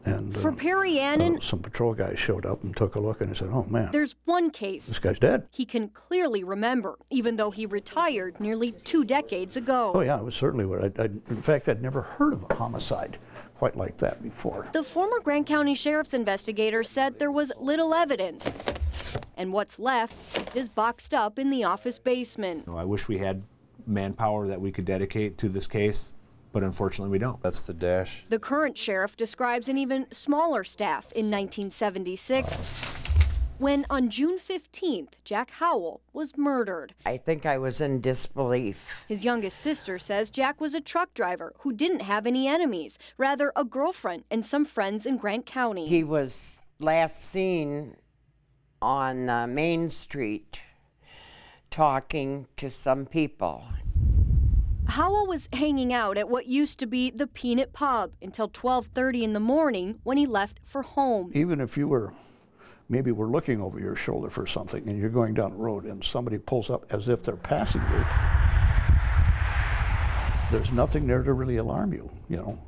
And for Perry Annan, some patrol guys showed up and took a look, and they said, oh, man, there's one case this guy's dead. he can clearly remember, even though he retired nearly 2 decades ago. Oh, yeah, it was certainly what in fact, I'd never heard of a homicide quite like that before. The former Grant County Sheriff's investigator said there was little evidence, and what's left is boxed up in the office basement. I wish we had manpower that we could dedicate to this case, but unfortunately we don't. That's the dash. The current sheriff describes an even smaller staff in 1976, when on June 15th, Jack Howell was murdered. I think I was in disbelief. His youngest sister says Jack was a truck driver who didn't have any enemies, rather a girlfriend and some friends in Grant County. He was last seen on Main Street talking to some people. Howell was hanging out at what used to be the Peanut Pub until 12:30 in the morning when he left for home. Even if you were, maybe were looking over your shoulder for something and you're going down the road and somebody pulls up as if they're passing you, there's nothing there to really alarm you, you know,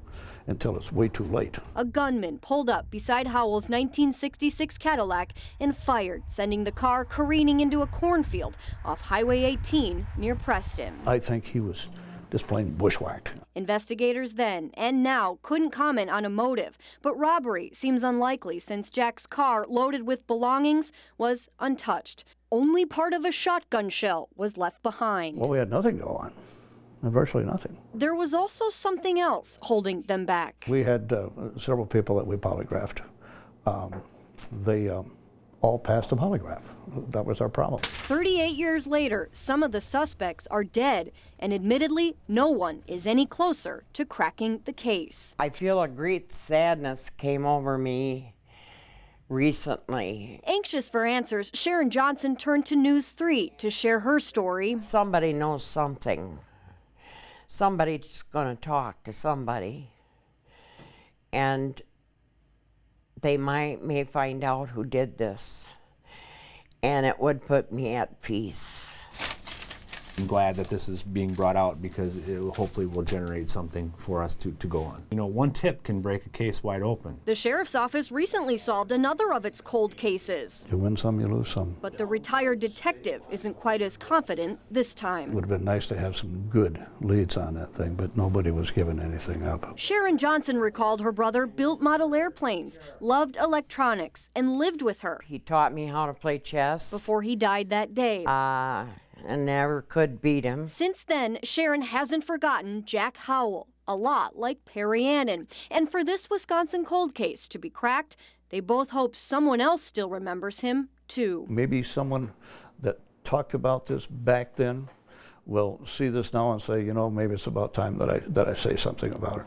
until it's way too late. A gunman pulled up beside Howell's 1966 Cadillac and fired, sending the car careening into a cornfield off Highway 18 near Preston. I think he was just plain bushwhacked. Investigators then and now couldn't comment on a motive, but robbery seems unlikely since Jack's car, loaded with belongings, was untouched. Only part of a shotgun shell was left behind. Well, we had nothing to go on. Virtually nothing. There was also something else holding them back. We had several people that we polygraphed. They all passed the polygraph. That was our problem. 38 years later, some of the suspects are dead, and admittedly, no one is any closer to cracking the case. I feel a great sadness came over me recently. Anxious for answers, Sharon Johnson turned to News 3 to share her story. Somebody knows something. Somebody's going to talk to somebody, and they may find out who did this, and it would put me at peace. I'm glad that this is being brought out because it hopefully will generate something for us to go on. You know, one tip can break a case wide open. The sheriff's office recently solved another of its cold cases. You win some, you lose some. But the retired detective isn't quite as confident this time. It would have been nice to have some good leads on that thing, but nobody was giving anything up. Sharon Johnson recalled her brother built model airplanes, loved electronics, and lived with her. He taught me how to play chess. Before he died that day. And never could beat him. Since then, Sharon hasn't forgotten Jack Howell, a lot like Perry Annan. And for this Wisconsin cold case to be cracked, they both hope someone else still remembers him, too. Maybe someone that talked about this back then will see this now and say, you know, maybe it's about time that I say something about it.